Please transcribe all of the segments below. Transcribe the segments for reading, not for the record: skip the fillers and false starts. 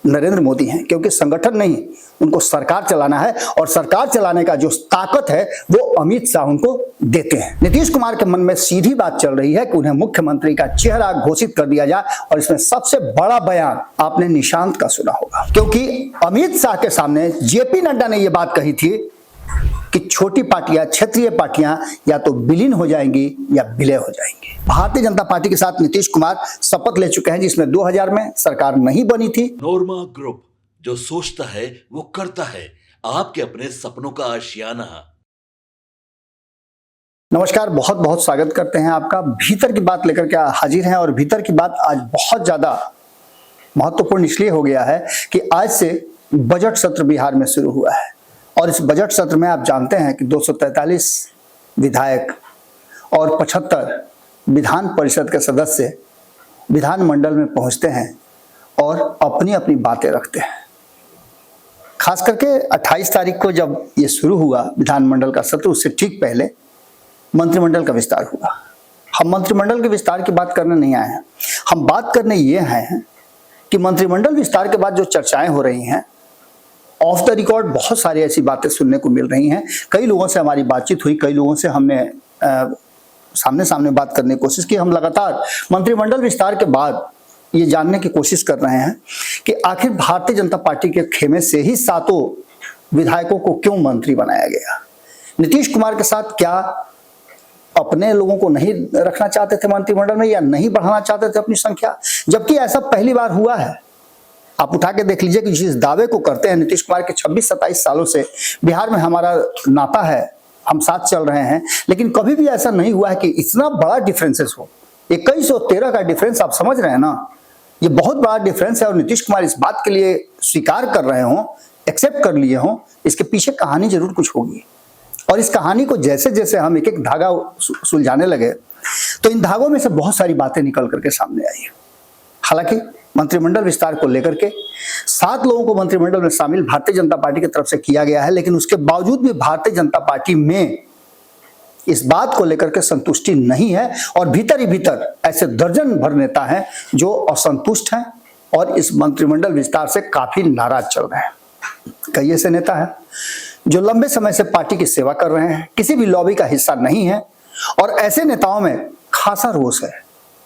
नरेंद्र मोदी हैं, क्योंकि संगठन नहीं, उनको सरकार चलाना है और सरकार चलाने का जो ताकत है वो अमित शाह उनको देते हैं। नीतीश कुमार के मन में सीधी बात चल रही है कि उन्हें मुख्यमंत्री का चेहरा घोषित कर दिया जाए, और इसमें सबसे बड़ा बयान आपने निशांत का सुना होगा, क्योंकि अमित शाह के सामने जेपी नड्डा ने यह बात कही थी कि छोटी पार्टियां, क्षेत्रीय पार्टियां या तो विलीन हो जाएंगी या विलय हो जाएंगी। भारतीय जनता पार्टी के साथ नीतीश कुमार शपथ ले चुके हैं, जिसमें 2000 में सरकार नहीं बनी थी। नोरमा ग्रुप, जो सोचता है वो करता है, आपके अपने सपनों का आशियाना। नमस्कार, बहुत बहुत स्वागत करते हैं आपका। भीतर की बात लेकर के हाजिर हैं, और भीतर की बात आज बहुत ज्यादा महत्वपूर्ण इसलिए हो गया है कि आज से बजट सत्र बिहार में शुरू हुआ है, और इस बजट सत्र में आप जानते हैं कि 243 विधायक और 75 विधान परिषद के सदस्य विधानमंडल में पहुंचते हैं और अपनी अपनी बातें रखते हैं। खास करके 28 तारीख को जब ये शुरू हुआ विधानमंडल का सत्र, उससे ठीक पहले मंत्रिमंडल का विस्तार हुआ। हम मंत्रिमंडल के विस्तार की बात करने नहीं आए हैं, हम बात करने ये हैं कि मंत्रिमंडल विस्तार के बाद जो चर्चाएं हो रही हैं, ऑफ द रिकॉर्ड बहुत सारी ऐसी बातें सुनने को मिल रही हैं। कई लोगों से हमारी बातचीत हुई, कई लोगों से हमने सामने सामने बात करने की कोशिश की। हम लगातार मंत्रिमंडल विस्तार के बाद ये जानने की कोशिश कर रहे हैं कि आखिर भारतीय जनता पार्टी के खेमे से ही 7 विधायकों को क्यों मंत्री बनाया गया। नीतीश कुमार के साथ क्या अपने लोगों को नहीं रखना चाहते थे मंत्रिमंडल में, या नहीं बढ़ाना चाहते थे अपनी संख्या, जबकि ऐसा पहली बार हुआ है। आप उठा के देख लीजिए कि जिस दावे को करते हैं नीतीश कुमार के 26-27 सालों से बिहार में हमारा नाता है, हम साथ चल रहे हैं, लेकिन कभी भी ऐसा नहीं हुआ है कि इतना बड़ा डिफरेंसेस हो। 21 और 13 का डिफरेंस आप समझ रहे हैं ना, ये बहुत बड़ा डिफरेंस है। और नीतीश कुमार इस बात के लिए स्वीकार कर रहे हों, एक्सेप्ट कर लिए हों, इसके पीछे कहानी जरूर कुछ होगी। और इस कहानी को जैसे जैसे हम एक एक धागा सुलझाने लगे, तो इन धागों में से बहुत सारी बातें निकल करके सामने आई। हालांकि मंत्रिमंडल विस्तार को लेकर के 7 लोगों को मंत्रिमंडल में शामिल भारतीय जनता पार्टी की तरफ से किया गया है, लेकिन उसके बावजूद भी भारतीय जनता पार्टी में इस बात को लेकर के संतुष्टि नहीं है, और भीतर ही भीतर ऐसे दर्जन भर नेता हैं जो असंतुष्ट हैं और इस मंत्रिमंडल विस्तार से काफी नाराज चल रहे हैं। कई ऐसे नेता हैं जो लंबे समय से पार्टी की सेवा कर रहे हैं, किसी भी लॉबी का हिस्सा नहीं है, और ऐसे नेताओं में खासा रोष है,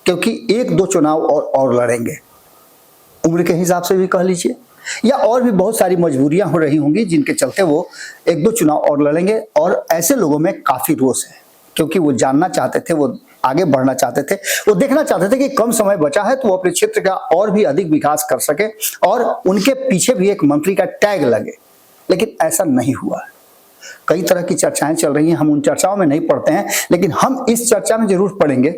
क्योंकि 1-2 चुनाव और लड़ेंगे, उम्र के हिसाब से भी कह लीजिए, या और भी बहुत सारी मजबूरियां हो रही होंगी जिनके चलते वो 1-2 चुनाव और लड़ेंगे। और ऐसे लोगों में काफी रोष है, क्योंकि वो जानना चाहते थे, वो आगे बढ़ना चाहते थे, वो देखना चाहते थे कि कम समय बचा है तो वो अपने क्षेत्र का और भी अधिक विकास कर सके, और उनके पीछे भी एक मंत्री का टैग लगे। लेकिन ऐसा नहीं हुआ। कई तरह की चर्चाएं चल रही हैं, हम उन चर्चाओं में नहीं पढ़ते हैं, लेकिन हम इस चर्चा में जरूर पढ़ेंगे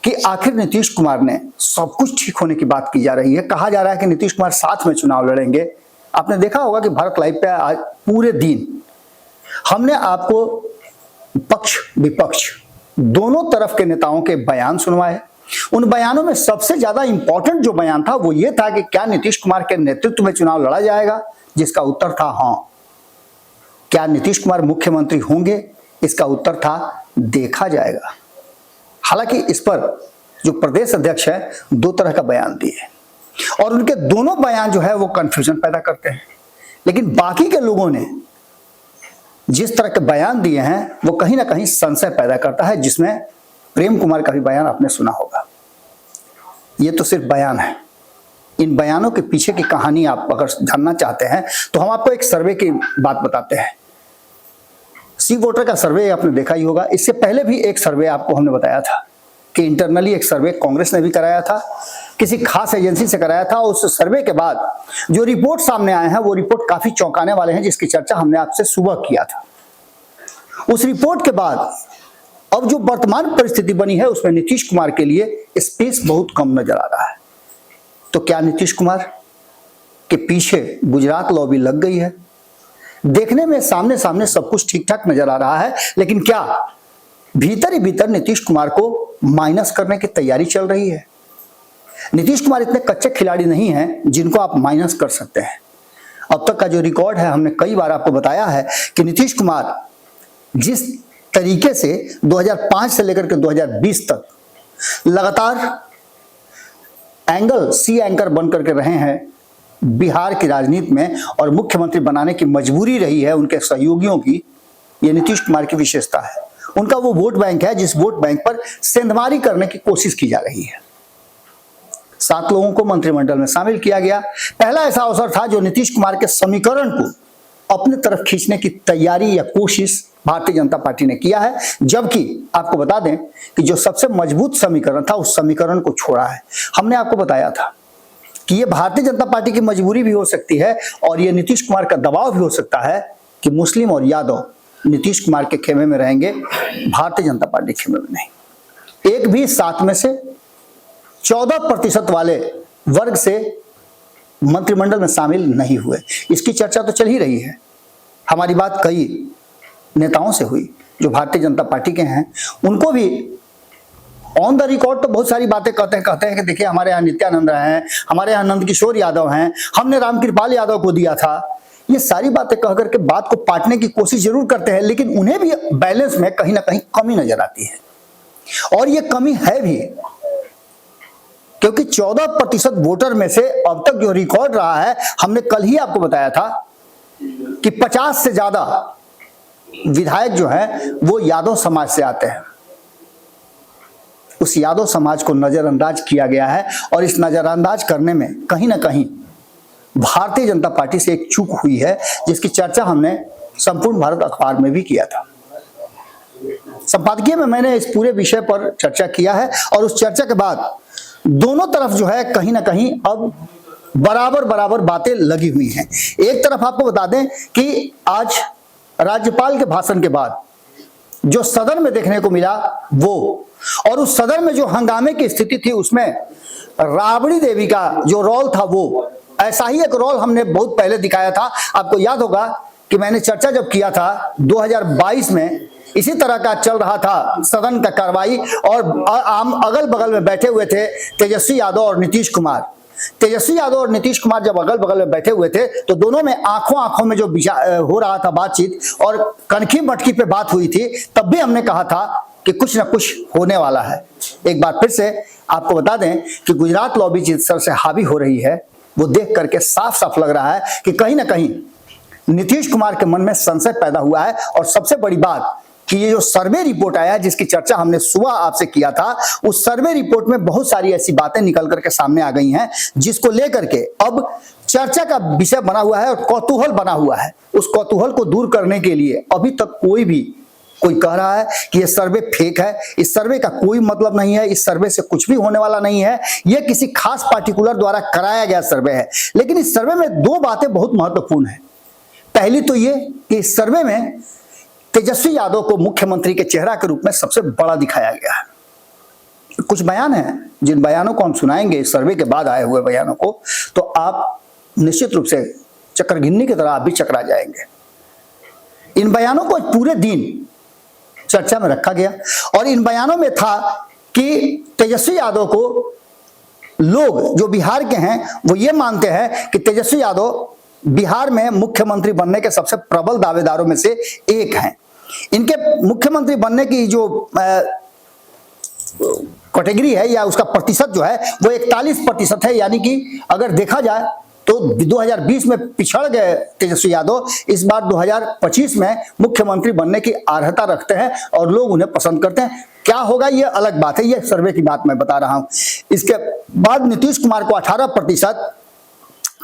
कि आखिर नीतीश कुमार ने, सब कुछ ठीक होने की बात की जा रही है, कहा जा रहा है कि नीतीश कुमार साथ में चुनाव लड़ेंगे। आपने देखा होगा कि भारत लाइव पे आज पूरे दिन हमने आपको पक्ष विपक्ष दोनों तरफ के नेताओं के बयान सुनवाए। उन बयानों में सबसे ज्यादा इंपॉर्टेंट जो बयान था वो ये था कि क्या नीतीश कुमार के नेतृत्व में चुनाव लड़ा जाएगा, जिसका उत्तर था हाँ। क्या नीतीश कुमार मुख्यमंत्री होंगे, इसका उत्तर था देखा जाएगा। हालांकि इस पर जो प्रदेश अध्यक्ष है 2 तरह का बयान दिए, और उनके दोनों बयान जो है वो कंफ्यूजन पैदा करते हैं। लेकिन बाकी के लोगों ने जिस तरह के बयान दिए हैं वो कहीं ना कहीं संशय पैदा करता है, जिसमें प्रेम कुमार का भी बयान आपने सुना होगा। ये तो सिर्फ बयान है, इन बयानों के पीछे की कहानी आप अगर जानना चाहते हैं तो हम आपको एक सर्वे की बात बताते हैं। सी वोटर का सर्वे आपने देखा ही होगा। इससे पहले भी एक सर्वे आपको हमने बताया था कि इंटरनली एक सर्वे कांग्रेस ने भी कराया था, किसी खास एजेंसी से कराया था। उस सर्वे के बाद जो रिपोर्ट सामने आए हैं वो रिपोर्ट काफी चौंकाने वाले हैं, जिसकी चर्चा हमने आपसे सुबह किया था। उस रिपोर्ट के बाद अब जो वर्तमान परिस्थिति बनी है उसमें नीतीश कुमार के लिए स्पेस बहुत कम नजर आ रहा है। तो क्या नीतीश कुमार के पीछे गुजरात लॉबी लग गई है? देखने में सामने सामने सब कुछ ठीक ठाक नजर आ रहा है, लेकिन क्या भीतर ही भीतर नीतीश कुमार को माइनस करने की तैयारी चल रही है? नीतीश कुमार इतने कच्चे खिलाड़ी नहीं हैं जिनको आप माइनस कर सकते हैं। अब तक का जो रिकॉर्ड है, हमने कई बार आपको बताया है कि नीतीश कुमार जिस तरीके से 2005 से लेकर के 2020 तक लगातार सी एंकर बन करके रहे हैं, बिहार की राजनीति में और मुख्यमंत्री बनाने की मजबूरी रही है उनके सहयोगियों की, ये नीतीश कुमार की विशेषता है। उनका वो वोट बैंक है जिस वोट बैंक पर सेंधमारी करने की कोशिश की जा रही है। 7 लोगों को मंत्रिमंडल में शामिल किया गया। पहला ऐसा अवसर था जो नीतीश कुमार के समीकरण को अपनी तरफ खींचने की तैयारी या कोशिश भारतीय जनता पार्टी ने किया है, जबकि आपको बता दें कि जो सबसे मजबूत समीकरण था उस समीकरण को छोड़ा है। हमने आपको बताया था कि ये भारतीय जनता पार्टी की मजबूरी भी हो सकती है और ये नीतीश कुमार का दबाव भी हो सकता है कि मुस्लिम और यादव नीतीश कुमार के खेमे में रहेंगे, भारतीय जनता पार्टी के खेमे में नहीं। एक भी 7 में से 14% वाले वर्ग से मंत्रिमंडल में शामिल नहीं हुए। इसकी चर्चा तो चल ही रही है। हमारी बात कई नेताओं से हुई जो भारतीय जनता पार्टी के हैं, उनको भी ऑन द रिकॉर्ड तो बहुत सारी बातें कहते हैं कि देखिए हमारे यहाँ नित्यानंद हैं, हमारे यहाँ नंद किशोर यादव हैं, हमने रामकृपाल यादव को दिया था। ये सारी बातें कह करके बात को पाटने की कोशिश जरूर करते हैं, लेकिन उन्हें भी बैलेंस में कहीं ना कहीं कमी नजर आती है। और ये कमी है भी, क्योंकि 14% वोटर में से अब तक जो रिकॉर्ड रहा है, हमने कल ही आपको बताया था कि 50 से ज्यादा विधायक जो हैं वो यादव समाज से आते हैं। उस यादव समाज को नजरअंदाज किया गया है और इस नजरअंदाज करने में कहीं ना कहीं भारतीय जनता पार्टी से एक चूक हुई है, जिसकी चर्चा हमने संपूर्ण भारत अखबार में भी किया था। संपादकीय में मैंने इस पूरे विषय पर चर्चा किया है और उस चर्चा के बाद दोनों तरफ जो है कहीं ना कहीं अब बराबर बातें लगी हुई हैं। एक तरफ आपको बता दें कि आज राज्यपाल के भाषण के बाद जो सदन में देखने को मिला वो, और उस सदन में जो हंगामे की स्थिति थी उसमें राबड़ी देवी का जो रोल था वो, ऐसा ही एक रोल हमने बहुत पहले दिखाया था। आपको याद होगा कि मैंने चर्चा जब किया था 2022 में, इसी तरह का चल रहा था सदन का कार्रवाई और आम अगल बगल में बैठे हुए थे तेजस्वी यादव और नीतीश कुमार। तेजस्वी यादव और नीतीश कुमार जब अगल बगल में बैठे हुए थे तो दोनों में आंखों में जो हो रहा था बातचीत और कनखी मटकी पे बात हुई थी, तब भी हमने कहा था कि कुछ ना कुछ होने वाला है। एक बार फिर से आपको बता दें कि गुजरात लॉबी जिस तरह से हावी हो रही है वो देख करके साफ साफ लग रहा है कि कहीं ना कहीं नीतीश कुमार के मन में संशय पैदा हुआ है। और सबसे बड़ी बात कि ये जो सर्वे रिपोर्ट आया है जिसकी चर्चा हमने सुबह आपसे किया था, उस सर्वे रिपोर्ट में बहुत सारी ऐसी बातें निकल करके सामने आ गई हैं जिसको लेकर के अब चर्चा का विषय बना हुआ है और कौतूहल बना हुआ है। उस कौतूहल को दूर करने के लिए अभी तक कोई कह रहा है कि ये सर्वे फेक है, इस सर्वे का कोई मतलब नहीं है, इस सर्वे से कुछ भी होने वाला नहीं है, ये किसी खास पार्टिकुलर द्वारा कराया गया सर्वे है। लेकिन इस सर्वे में 2 बातें बहुत महत्वपूर्ण है। पहली तो ये कि इस सर्वे में तेजस्वी यादव को मुख्यमंत्री के चेहरा के रूप में सबसे बड़ा दिखाया गया है। कुछ बयान हैं जिन बयानों को हम सुनाएंगे इस सर्वे के बाद आए हुए बयानों को, तो आप निश्चित रूप से चक्रघिन्नी की तरह आप भी चकरा जाएंगे। इन बयानों को पूरे दिन चर्चा में रखा गया और इन बयानों में था कि तेजस्वी यादव को लोग जो बिहार के हैं वो ये मानते हैं कि तेजस्वी यादव बिहार में मुख्यमंत्री बनने के सबसे प्रबल दावेदारों में से एक हैं। इनके मुख्यमंत्री बनने की जो कैटेगरी है या उसका प्रतिशत जो है वो 41% है, यानी कि अगर देखा जाए तो 2020 में पिछड़ गए तेजस्वी यादव, इस बार 2025 में मुख्यमंत्री बनने की अर्हता रखते हैं और लोग उन्हें पसंद करते हैं। क्या होगा ये अलग बात है, ये सर्वे की बात मैं बता रहा हूं। इसके बाद नीतीश कुमार को 18%,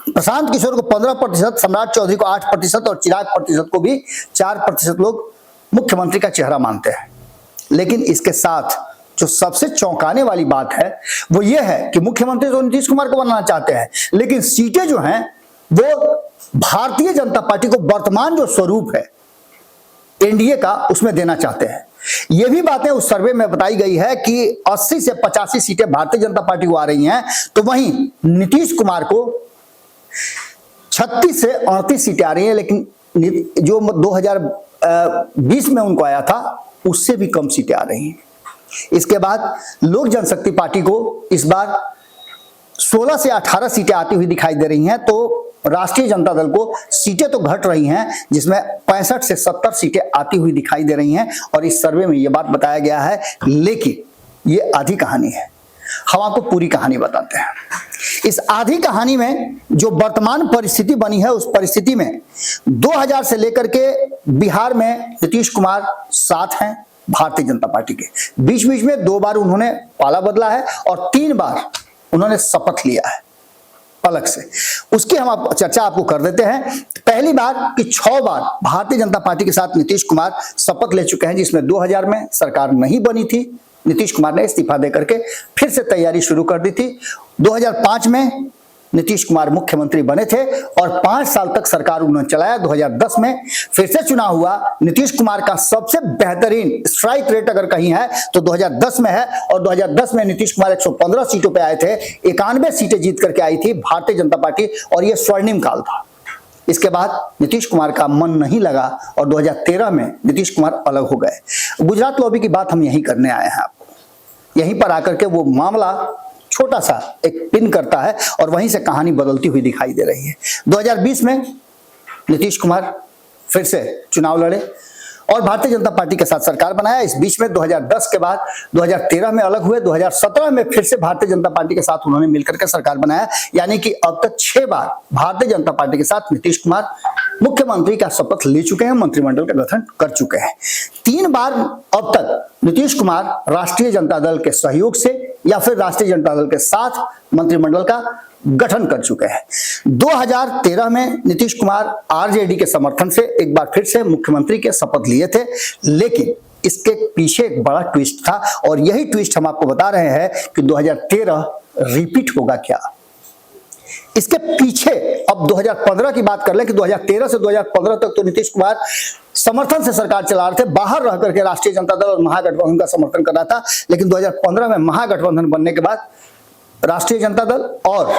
प्रशांत किशोर को 15%, सम्राट चौधरी को 8% और चिराग प्रतिशत को भी 4% लोग मुख्यमंत्री का चेहरा मानते हैं। लेकिन इसके साथ जो सबसे चौंकाने वाली बात है वो ये है कि मुख्यमंत्री तो नीतीश कुमार को बनाना चाहते हैं, लेकिन सीटें जो हैं वो भारतीय जनता पार्टी को वर्तमान जो स्वरूप है एनडीए का उसमें देना चाहते हैं। ये भी बातें उस सर्वे में बताई गई है कि 80 से 85 सीटें भारतीय जनता पार्टी को आ रही हैं, तो वहीं नीतीश कुमार को 36 से 38 सीटें आ रही हैं। लेकिन जो 2020 में उनको आया था उससे भी कम सीटें आ रही हैं। इसके बाद लोक जनशक्ति पार्टी को इस बार 16 से 18 सीटें आती हुई दिखाई दे रही हैं, तो राष्ट्रीय जनता दल को सीटें तो घट रही हैं जिसमें 65 से 70 सीटें आती हुई दिखाई दे रही हैं। और इस सर्वे में यह बात बताया गया है, लेकिन ये आधी कहानी है। हम आपको पूरी कहानी बताते हैं। इस आधी कहानी में जो वर्तमान परिस्थिति बनी है, उस परिस्थिति में 2000 से लेकर के बिहार में नीतीश कुमार साथ हैं भारतीय जनता पार्टी के। बीच बीच में 2 बार उन्होंने पाला बदला है और 3 बार उन्होंने शपथ लिया है अलग से। उसकी हम चर्चा आपको कर देते हैं। पहली बार कि 6 बार भारतीय जनता पार्टी के साथ नीतीश कुमार शपथ ले चुके हैं, जिसमें 2000 में सरकार नहीं बनी थी, नीतीश कुमार ने इस्तीफा देकर के फिर से तैयारी शुरू कर दी थी। 2005 में नीतीश कुमार मुख्यमंत्री बने थे और 5 साल तक सरकार उन्होंने चलाया। 2010 में फिर से चुनाव हुआ। नीतीश कुमार का सबसे बेहतरीन स्ट्राइक रेट अगर कहीं है तो 2010 में है, और 2010 में नीतीश कुमार 115 सीटों पे आए थे, 91 सीटें जीत करके आई थी भारतीय जनता पार्टी, और यह स्वर्णिम काल था। इसके बाद नीतीश कुमार का मन नहीं लगा और 2013 में नीतीश कुमार अलग हो गए। गुजरात लॉबी की बात हम यहीं करने आए हैं आपको। यहीं पर आकर के वो मामला छोटा सा एक पिन करता है और वहीं से कहानी बदलती हुई दिखाई दे रही है। 2020 में नीतीश कुमार फिर से चुनाव लड़े और भारतीय जनता पार्टी के साथ सरकार बनाया। इस बीच में 2010 के बाद 2013 में अलग हुए, 2017 में फिर से भारतीय जनता पार्टी के साथ उन्होंने मिलकर के सरकार बनाया। यानी कि अब तक 6 बार भारतीय जनता पार्टी के साथ नीतीश कुमार मुख्यमंत्री का शपथ ले चुके हैं, मंत्रिमंडल का गठन कर चुके हैं। 3 बार अब तक नीतीश कुमार राष्ट्रीय जनता दल के सहयोग से या फिर राष्ट्रीय जनता दल के साथ मंत्रिमंडल का गठन कर चुके हैं। 2013 में नीतीश कुमार आरजेडी के समर्थन से एक बार फिर से मुख्यमंत्री के शपथ लिए थे, लेकिन इसके पीछे एक बड़ा ट्विस्ट था और यही ट्विस्ट हम आपको बता रहे हैं कि 2013 रिपीट होगा क्या। इसके पीछे अब 2015 की बात कर लें कि 2013 से 2015 तक तो नीतीश कुमार समर्थन से सरकार चला रहे थे, बाहर रह करके राष्ट्रीय जनता दल और महागठबंधन का समर्थन कर रहा था। लेकिन 2015 में महागठबंधन बनने के बाद राष्ट्रीय जनता दल और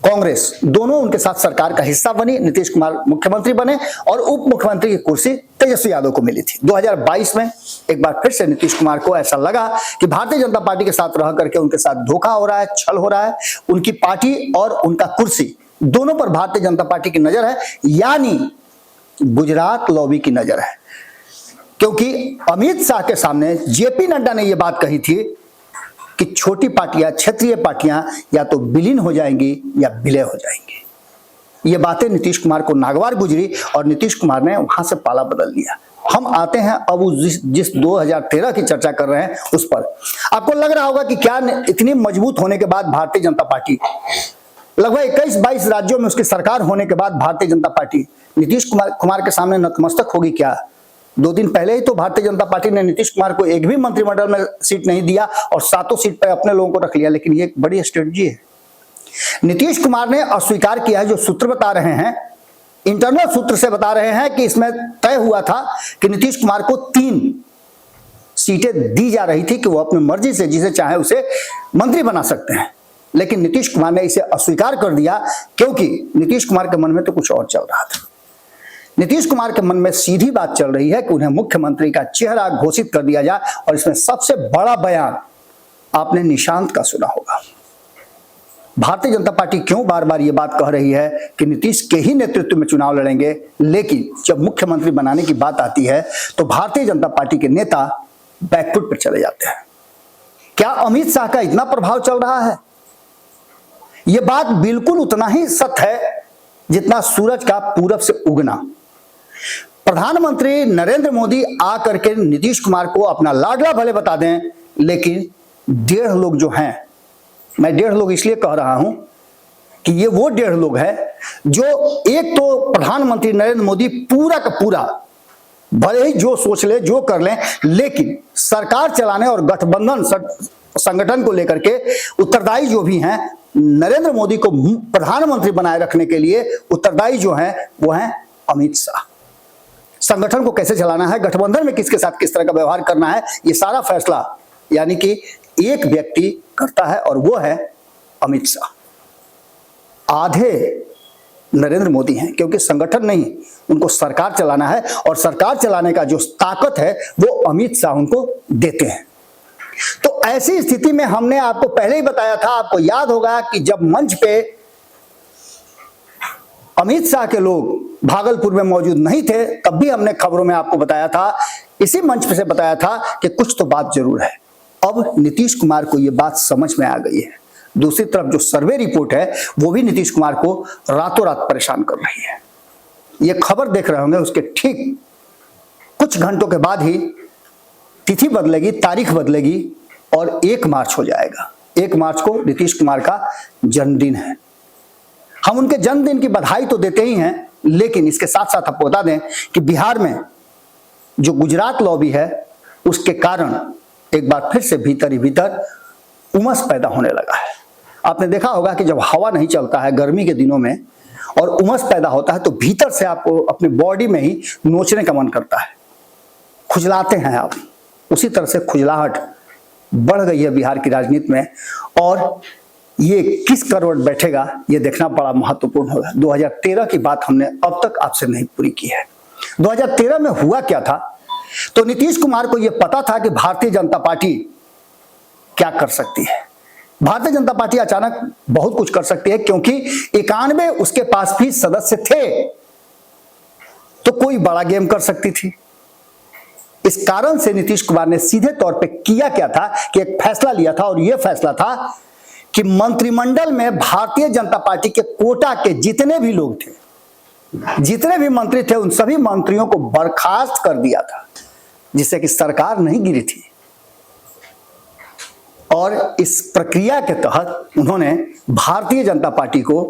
कांग्रेस दोनों उनके साथ सरकार का हिस्सा बनी। नीतीश कुमार मुख्यमंत्री बने और उप मुख्यमंत्री की कुर्सी तेजस्वी यादव को मिली थी। 2022 में एक बार फिर से नीतीश कुमार को ऐसा लगा कि भारतीय जनता पार्टी के साथ रह करके उनके साथ धोखा हो रहा है, छल हो रहा है। उनकी पार्टी और उनका कुर्सी दोनों पर भारतीय जनता पार्टी की नजर है, यानी गुजरात लॉबी की नजर है। क्योंकि अमित शाह के सामने जेपी नड्डा ने यह बात कही थी कि छोटी पार्टियां, क्षेत्रीय पार्टियां या तो विलीन हो जाएंगी या विलय हो जाएंगी। ये बातें नीतीश कुमार को नागवार गुजरी और नीतीश कुमार ने वहां से पाला बदल लिया। हम आते हैं अब जिस 2013 की चर्चा कर रहे हैं उस पर। आपको लग रहा होगा कि क्या इतनी मजबूत होने के बाद भारतीय जनता पार्टी, लगभग 21-22 राज्यों में उसकी सरकार होने के बाद भारतीय जनता पार्टी नीतीश कुमार के सामने नतमस्तक होगी क्या। 2 दिन पहले ही तो भारतीय जनता पार्टी ने नीतीश कुमार को एक भी मंत्रिमंडल में सीट नहीं दिया और 7 सीट पर अपने लोगों को रख लिया। लेकिन ये एक बड़ी स्ट्रेटजी है। नीतीश कुमार ने अस्वीकार किया है, जो सूत्र बता रहे हैं, इंटरनल सूत्र से बता रहे हैं कि इसमें तय हुआ था कि नीतीश कुमार को 3 सीटें दी जा रही थी कि वो अपनी मर्जी से जिसे चाहे उसे मंत्री बना सकते हैं। लेकिन नीतीश कुमार ने इसे अस्वीकार कर दिया क्योंकि नीतीश कुमार के मन में तो कुछ और चल रहा था। नीतीश कुमार के मन में सीधी बात चल रही है कि उन्हें मुख्यमंत्री का चेहरा घोषित कर दिया जाए। और इसमें सबसे बड़ा बयान आपने निशांत का सुना होगा। भारतीय जनता पार्टी क्यों बार बार ये बात कह रही है कि नीतीश के ही नेतृत्व में चुनाव लड़ेंगे, लेकिन जब मुख्यमंत्री बनाने की बात आती है तो भारतीय जनता पार्टी के नेता बैकफुट पर चले जाते हैं। क्या अमित शाह का इतना प्रभाव चल रहा है? यह बात बिल्कुल उतना ही सत्य है जितना सूरज का पूरब से उगना। प्रधानमंत्री नरेंद्र मोदी आकर के नीतीश कुमार को अपना लाडला भले बता दें, लेकिन 1.5 लोग जो हैं, मैं 1.5 लोग इसलिए कह रहा हूं कि ये वो 1.5 लोग हैं जो एक तो प्रधानमंत्री नरेंद्र मोदी पूरा का पूरा भले ही जो सोच ले जो कर लें, लेकिन सरकार चलाने और गठबंधन संगठन को लेकर के उत्तरदायी जो भी हैं, नरेंद्र मोदी को प्रधानमंत्री बनाए रखने के लिए उत्तरदायी जो हैं वो हैं अमित शाह। संगठन को कैसे चलाना है, गठबंधन में किसके साथ किस तरह का व्यवहार करना है, ये सारा फैसला यानी कि एक व्यक्ति करता है और वो है अमित शाह। आधे नरेंद्र मोदी हैं क्योंकि संगठन नहीं, उनको सरकार चलाना है और सरकार चलाने का जो ताकत है वो अमित शाह उनको देते हैं। तो ऐसी स्थिति में हमने आपको पहले ही बताया था, आपको याद होगा कि जब मंच पे अमित शाह के लोग भागलपुर में मौजूद नहीं थे, तब भी हमने खबरों में आपको बताया था, इसी मंच पे से बताया था कि कुछ तो बात जरूर है। अब नीतीश कुमार को यह बात समझ में आ गई है। दूसरी तरफ जो सर्वे रिपोर्ट है वो भी नीतीश कुमार को रातों रात परेशान कर रही है। ये खबर देख रहे होंगे, उसके ठीक कुछ घंटों के बाद ही तिथि बदलेगी, तारीख बदलेगी और 1 मार्च हो जाएगा। 1 मार्च को नीतीश कुमार का जन्मदिन है। हम उनके जन्मदिन की बधाई तो देते ही हैं, लेकिन इसके साथ साथ आपको बता दें कि बिहार में जो गुजरात लॉबी है उसके कारण एक बार फिर से भीतर ही भीतर उमस पैदा होने लगा है। आपने देखा होगा कि जब हवा नहीं चलता है गर्मी के दिनों में और उमस पैदा होता है तो भीतर से आपको अपनी बॉडी में ही नोचने का मन करता है, खुजलाते हैं आप। उसी तरह से खुजलाहट बढ़ गई है बिहार की राजनीति में और ये किस करवट बैठेगा ये देखना बड़ा महत्वपूर्ण होगा। 2013 की बात हमने अब तक आपसे नहीं पूरी की है। 2013 में हुआ क्या था? तो नीतीश कुमार को यह पता था कि भारतीय जनता पार्टी क्या कर सकती है। भारतीय जनता पार्टी अचानक बहुत कुछ कर सकती है क्योंकि 91 उसके पास भी सदस्य थे, तो कोई बड़ा गेम कर सकती थी। इस कारण से नीतीश कुमार ने सीधे तौर पे किया क्या था कि एक फैसला लिया था और यह फैसला था कि मंत्रिमंडल में भारतीय जनता पार्टी के कोटा के जितने भी लोग थे, जितने भी मंत्री थे, उन सभी मंत्रियों को बर्खास्त कर दिया था, जिससे कि सरकार नहीं गिरी थी। और इस प्रक्रिया के तहत उन्होंने भारतीय जनता पार्टी को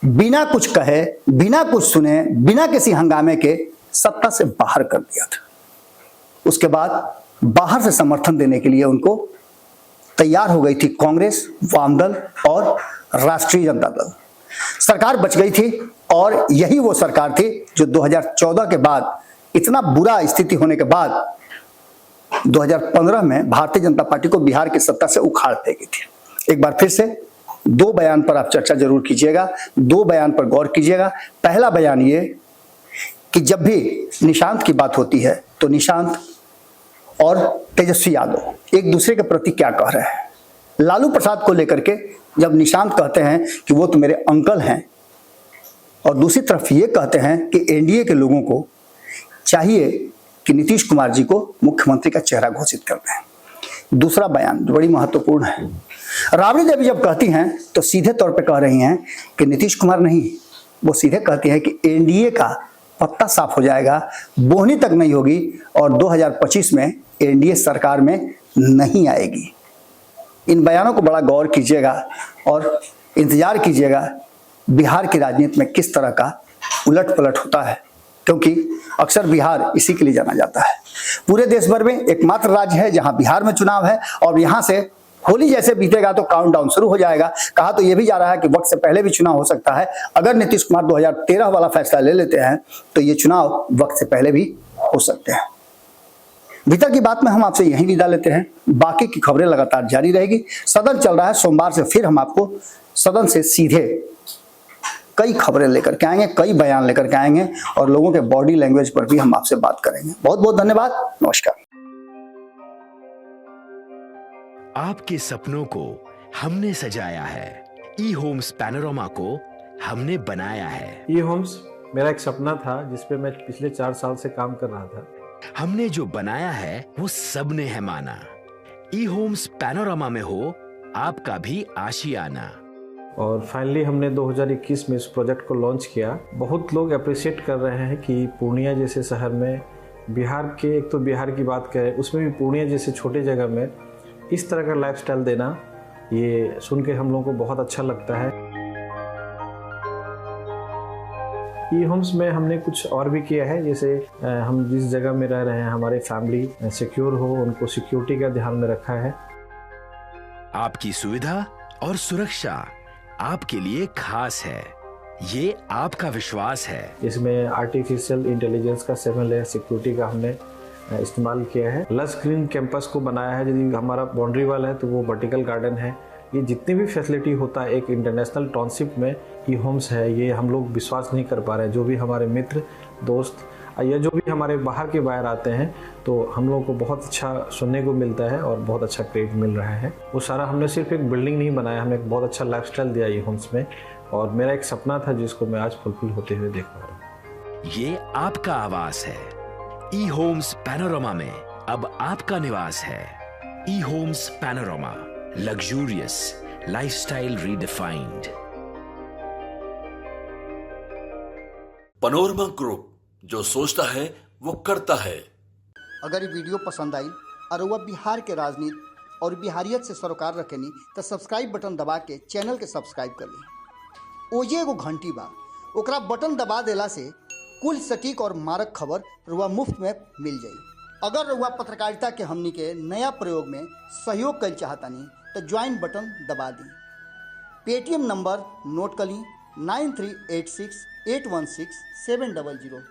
बिना कुछ कहे, बिना कुछ सुने, बिना किसी हंगामे के सत्ता से बाहर कर दिया था। उसके बाद बाहर से समर्थन देने के लिए उनको तैयार हो गई थी कांग्रेस, वामदल और राष्ट्रीय जनता दल। सरकार बच गई थी और यही वो सरकार थी जो 2014 के बाद, इतना बुरा स्थिति होने के बाद 2015 में भारतीय जनता पार्टी को बिहार की सत्ता से उखाड़ फेंकी थी। एक बार फिर से 2 बयान पर आप चर्चा जरूर कीजिएगा, 2 बयान पर गौर कीजिएगा। पहला बयान ये कि जब भी निशांत की बात होती है तो निशांत और तेजस्वी यादव एक दूसरे के प्रति क्या कह रहे हैं। लालू प्रसाद को लेकर के जब निशांत कहते हैं कि वो तो मेरे अंकल हैं, और दूसरी तरफ ये कहते हैं कि एनडीए के लोगों को चाहिए कि नीतीश कुमार जी को मुख्यमंत्री का चेहरा घोषित कर दें। दूसरा बयान जो बड़ी महत्वपूर्ण है, राबड़ी देवी जब कहती हैं तो सीधे तौर पे कह रही हैं कि नीतीश कुमार नहीं, वो सीधे कहती हैं कि एनडीए का पत्ता साफ हो जाएगा, बोहनी तक नहीं होगी और 2025 में एनडीए सरकार में नहीं आएगी। इन बयानों को बड़ा गौर कीजिएगा और इंतजार कीजिएगा बिहार की राजनीति में किस तरह का उलट पलट होता है, क्योंकि अक्सर बिहार इसी के लिए जाना जाता है। पूरे देश भर में एकमात्र राज्य है जहां बिहार में चुनाव है और यहां से होली जैसे बीतेगा तो काउंटडाउन शुरू हो जाएगा। कहा तो यह भी जा रहा है कि वक्त से पहले भी चुनाव हो सकता है। अगर नीतीश कुमार 2013 वाला फैसला ले लेते हैं तो ये चुनाव वक्त से पहले भी हो सकते हैं। भीतर की बात में हम आपसे यहीं विदा लेते हैं, बाकी की खबरें लगातार जारी रहेगी। सदन चल रहा है, सोमवार से फिर हम आपको सदन से सीधे कई खबरें लेकर के आएंगे, कई बयान लेकर के आएंगे और लोगों के बॉडी लैंग्वेज पर भी हम आपसे बात करेंगे। बहुत बहुत धन्यवाद, नमस्कार। आपके सपनों को हमने सजाया है, ई होम्स पैनोरमा को हमने बनाया है। ई होम्स मेरा एक सपना था जिस पे मैं पिछले 4 साल से काम कर रहा था। हमने जो बनाया है वो सबने है माना। ई होम्स पैनोरमा में हो आपका भी आशियाना। और फाइनली हमने 2021 में इस प्रोजेक्ट को लॉन्च किया। बहुत लोग अप्रिशिएट कर रहे हैं कि पूर्णिया जैसे शहर में, बिहार के, एक तो बिहार की बात करें उसमें भी पूर्णिया जैसे छोटे जगह में इस तरह का लाइफस्टाइल देना, ये सुन के हम लोगों को बहुत अच्छा लगता है। ई होम्स में हमने कुछ और भी किया है, जैसे हम जिस जगह में रह रहे हैं हमारे फैमिली सिक्योर हो, उनको सिक्योरिटी का ध्यान में रखा है। आपकी सुविधा और सुरक्षा आपके लिए खास है, ये आपका विश्वास है। इसमें आर्टिफिशियल इंटेलिजेंस का 7 लेयर सिक्योरिटी का हमने इस्तेमाल किया है। लस ग्रीन कैंपस को बनाया है, यदि हमारा बाउंड्री वाल है तो वो वर्टिकल गार्डन है। ये जितनी भी फैसिलिटी होता है एक इंटरनेशनल टाउनशिप में ई होम्स है, ये हम लोग विश्वास नहीं कर पा रहे हैं। जो भी हमारे मित्र दोस्त या जो भी हमारे बाहर के बाहर आते हैं तो हम लोगों को बहुत अच्छा सुनने को मिलता है और बहुत अच्छा क्रेडिट मिल रहा है। वो सारा हमने सिर्फ एक बिल्डिंग नहीं बनाया, हमें एक बहुत अच्छा लाइफस्टाइल दिया ई होम्स में, और मेरा एक सपना था जिसको मैं आज फुलफिल होते हुए देख पा रहा हूँ। ये आपका आवास है। ई होम्स पैनोरमा में अब आपका निवास है। E homes Panorama, luxurious, lifestyle redefined. Panorama group, जो सोचता है वो करता है। अगर ये वीडियो पसंद आई और वह बिहार के राजनीति और बिहारियत से सरोकार रखेनी तो सब्सक्राइब बटन दबा के चैनल के सब्सक्राइब कर ली। ओजे एगो घंटी बा, ओकरा बटन दबा देला से कुल सटीक और मारक खबर रुआ मुफ्त में मिल जाई। अगर रुआ पत्रकारिता के हमनी के नया प्रयोग में सहयोग कर चाहतानी तो ज्वाइन बटन दबा दी। पेटीएम नंबर नोट कर ली 9386816700।